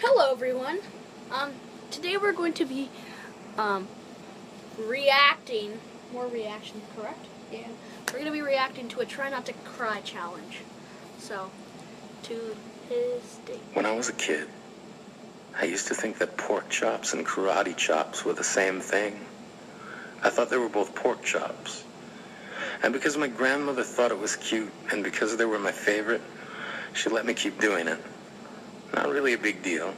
Hello everyone. Today we're going to be reacting. More reaction, correct? Yeah. We're going to be reacting to a try not to cry challenge. So, to his day. When I was a kid, I used to think that pork chops and karate chops were the same thing. I thought they were both pork chops. And because my grandmother thought it was cute, and because they were my favorite, she let me keep doing it. Not really a big deal.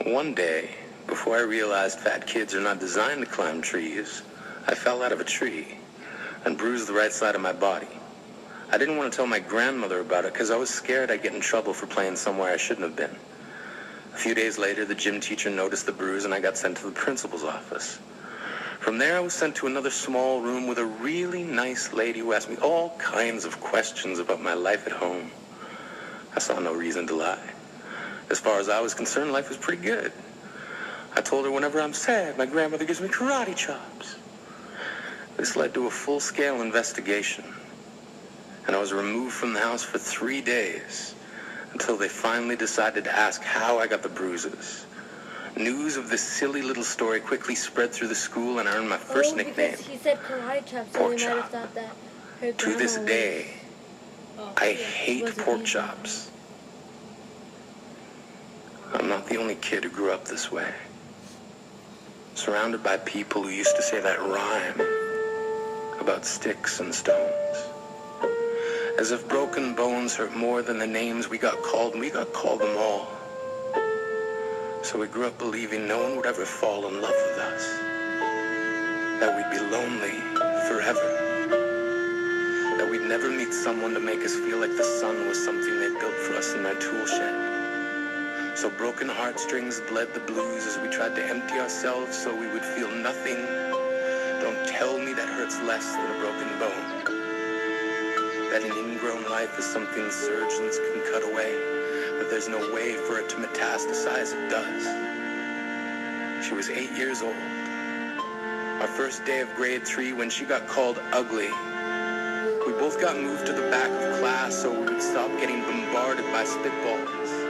One day, before I realized fat kids are not designed to climb trees, I fell out of a tree and bruised the right side of my body. I didn't want to tell my grandmother about it because I was scared I'd get in trouble for playing somewhere I shouldn't have been. A few days later, the gym teacher noticed the bruise and I got sent to the principal's office. From there, I was sent to another small room with a really nice lady who asked me all kinds of questions about my life at home. I saw no reason to lie. As far as I was concerned, life was pretty good. I told her whenever I'm sad, my grandmother gives me karate chops. This led to a full-scale investigation, and I was removed from the house for 3 days until they finally decided to ask how I got the bruises. News of this silly little story quickly spread through the school, and I earned my first nickname. He said karate chops, so they might have thought that her to this grandma day, I was hate pork chops. I'm not the only kid who grew up this way. Surrounded by people who used to say that rhyme about sticks and stones. As if broken bones hurt more than the names we got called, and we got called them all. So we grew up believing no one would ever fall in love with us. That we'd be lonely forever. That we'd never meet someone to make us feel like the sun was something they built for us in their tool shed. So broken heartstrings bled the blues as we tried to empty ourselves so we would feel nothing. Don't tell me that hurts less than a broken bone. That an ingrown life is something surgeons can cut away, but there's no way for it to metastasize. It does. She was 8 years old. Our first day of grade 3 when she got called ugly. We both got moved to the back of class so we would stop getting bombarded by spitballs.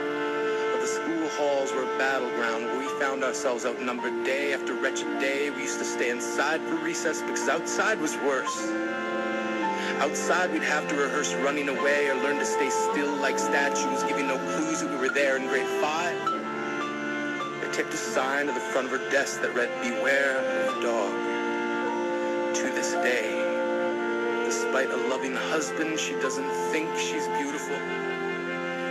The school halls were a battleground where we found ourselves outnumbered day after wretched day. We used to stay inside for recess because outside was worse. Outside we'd have to rehearse running away or learn to stay still like statues, giving no clues that we were there in grade 5. They taped a sign to the front of her desk that read, "Beware of the dog." To this day, despite a loving husband, she doesn't think she's beautiful.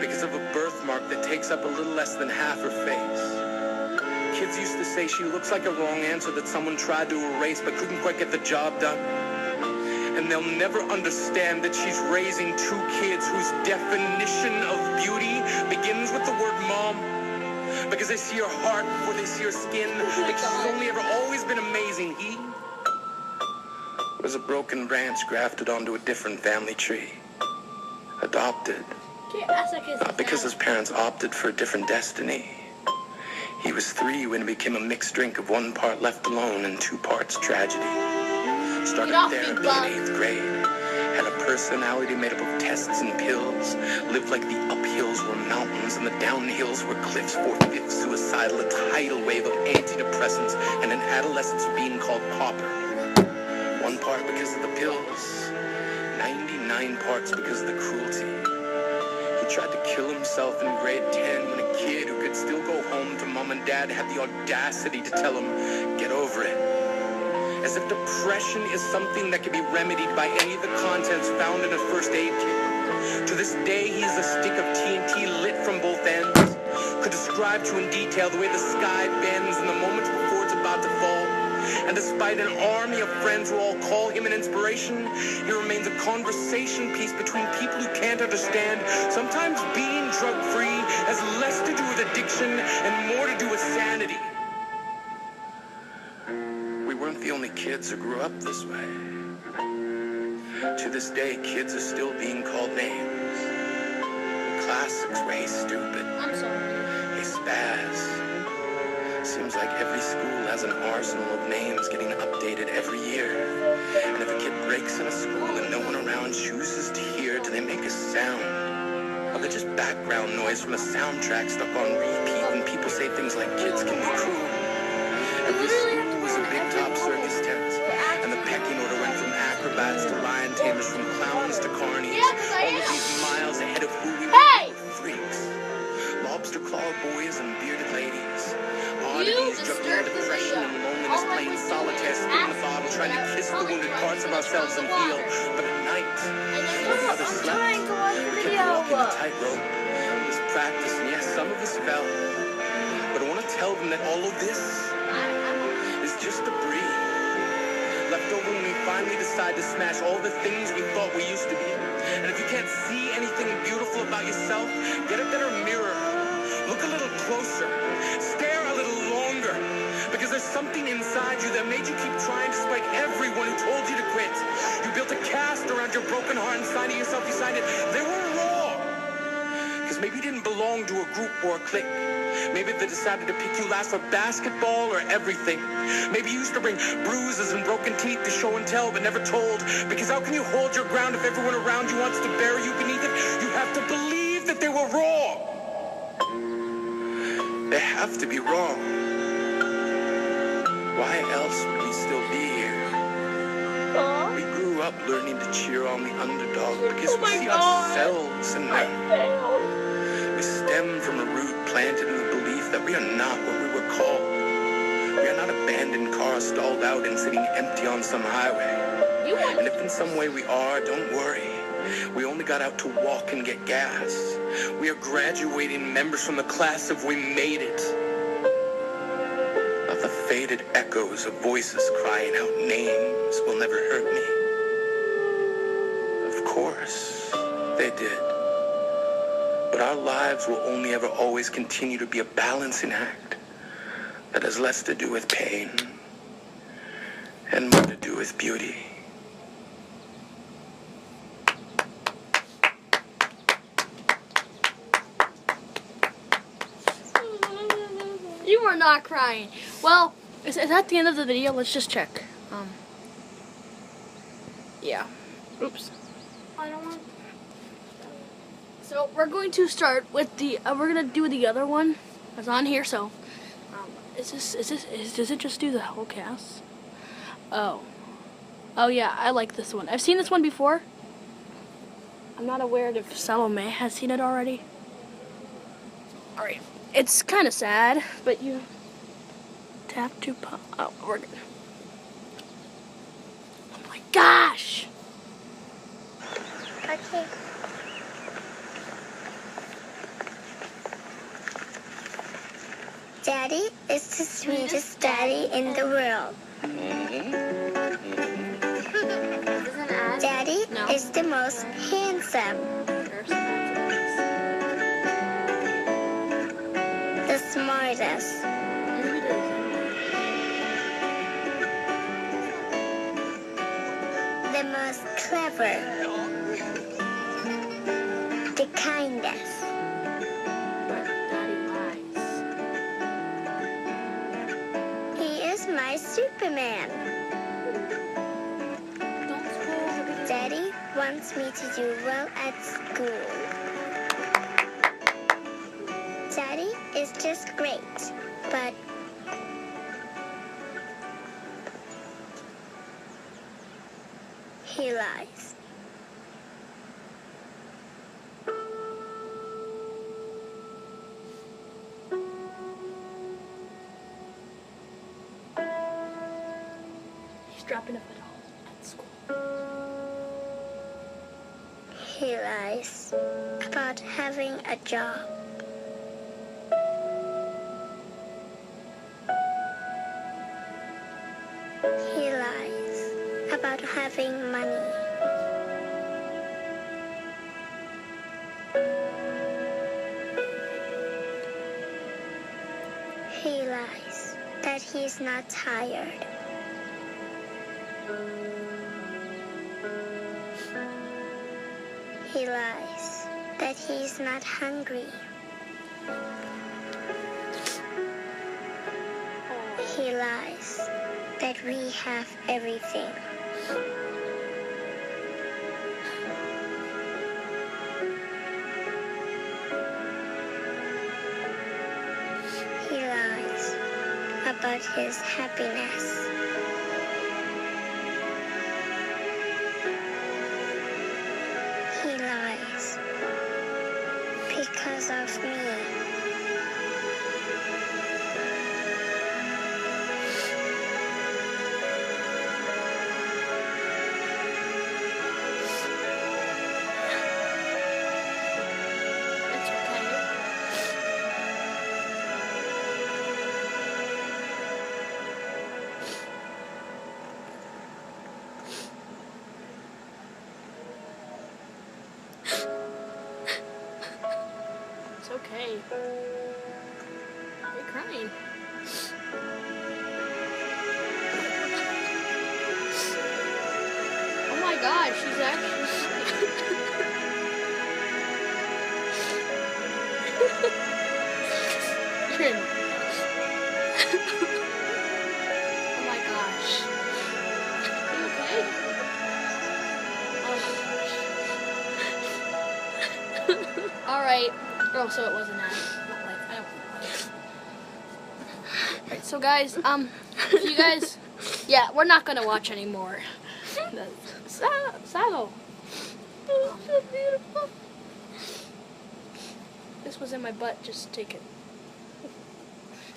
Because of a birthmark that takes up a little less than half her face. Kids used to say she looks like a wrong answer that someone tried to erase but couldn't quite get the job done. And they'll never understand that she's raising 2 kids whose definition of beauty begins with the word mom. Because they see her heart before they see her skin. Because she's only ever always been amazing. He was a broken branch grafted onto a different family tree. Adopted. Because his parents opted for a different destiny. He was 3 when it became a mixed drink of 1 part left alone and 2 parts tragedy. Started therapy in 8th grade. Had a personality made up of tests and pills. Lived like the uphills were mountains and the downhills were cliffs. 4/5 suicidal, a tidal wave of antidepressants, and an adolescence being called pauper. 1 part because of the pills. 99 parts because of the cruelty. He tried to kill himself in grade 10 when a kid who could still go home to mom and dad had the audacity to tell him, "Get over it." As if depression is something that can be remedied by any of the contents found in a first aid kit. To this day, he is a stick of TNT lit from both ends. Could describe to in detail the way the sky bends in the moments before it's about to fall. And despite an army of friends who all call him an inspiration, he remains a conversation piece between people who can't understand. Sometimes being drug-free has less to do with addiction and more to do with sanity. We weren't the only kids who grew up this way. To this day, kids are still being called names. Classics were, "Hey, stupid." I'm sorry. "Hey, spaz." Seems like every school has an arsenal of names getting updated every year. And if a kid breaks in a school and no one around chooses to hear, do they make a sound? Or they're just background noise from a soundtrack stuck on repeat when people say things like kids can be cruel. Every school was a big top circus tent, and the pecking order went from acrobats to lion tamers, from clowns to carnies. All of these miles ahead of who we were, freaks. Lobster claw boys and bearded ladies. Oddities juggling depression and loneliness, playing solitaire, spinning the bottle, trying to kiss the wounded parts of ourselves and heal. But at night, while the others slept, we kept walking the tightrope. It was practice, and yes, some of us fell. But I want to tell them that all of this is just debris left over when we finally decide to smash all the things we thought we used to be. And if you can't see anything beautiful about yourself, get a better mirror. Look a little closer. Stare a little longer. Because there's something inside you that made you keep trying despite everyone who told you to quit. You built a cast around your broken heart and signed it yourself. You signed it. They were wrong. Because maybe you didn't belong to a group or a clique. Maybe they decided to pick you last for basketball or everything. Maybe you used to bring bruises and broken teeth to show and tell but never told. Because how can you hold your ground if everyone around you wants to bury you beneath it? You have to believe that they were wrong. They have to be wrong. Why else would we still be here? We grew up learning to cheer on the underdog because we see ourselves in them. We stem from a root planted in the belief that we are not what we were called. We are not abandoned cars stalled out and sitting empty on some highway. And if in some way we are, don't worry. We only got out to walk and get gas. We are graduating members from the class of We Made It. Not the faded echoes of voices crying out names will never hurt me. Of course, they did. But our lives will only ever always continue to be a balancing act that has less to do with pain and more to do with beauty. You were not crying. Well, is that the end of the video? Let's just check. Yeah. Oops. I don't want. So we're going to start with the. We're gonna do the other one that's on here. So, does it just do the whole cast? Oh yeah, I like this one. I've seen this one before. I'm not aware if Salome has seen it already. All right. It's kind of sad, but you tap to pop. Oh, we're good. Oh my gosh! Okay. Daddy is the sweetest daddy in the world. Daddy is the most handsome. The smartest. The most clever. The kindest. He is my Superman. Daddy wants me to do well at school. Daddy is just great, but he lies. He's dropping a pedal at school. He lies about having a job. He lies about having money. He lies that he's not tired. He lies that he's not hungry. He lies that we have everything. about his happiness. He lies because of me. It's okay. It's okay. You're crying. Oh my God, she's actually. Trin. Oh my gosh. Are you okay? Oh my gosh. Alright. Oh, so it wasn't that. Not like, I don't know. Alright, so guys, if you guys, yeah, we're not gonna watch anymore. Saddle. Oh, so beautiful. This was in my butt, just take it.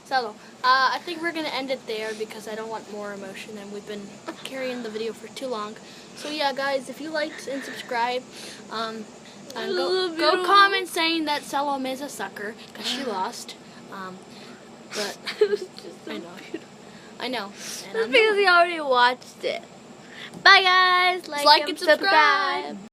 So, I think we're going to end it there because I don't want more emotion and we've been carrying the video for too long. So yeah, guys, if you liked and subscribe, go comment saying that Salome is a sucker because she lost. But It was just so I know. beautiful. I know. And It's because we already watched it. Bye guys. Like and subscribe.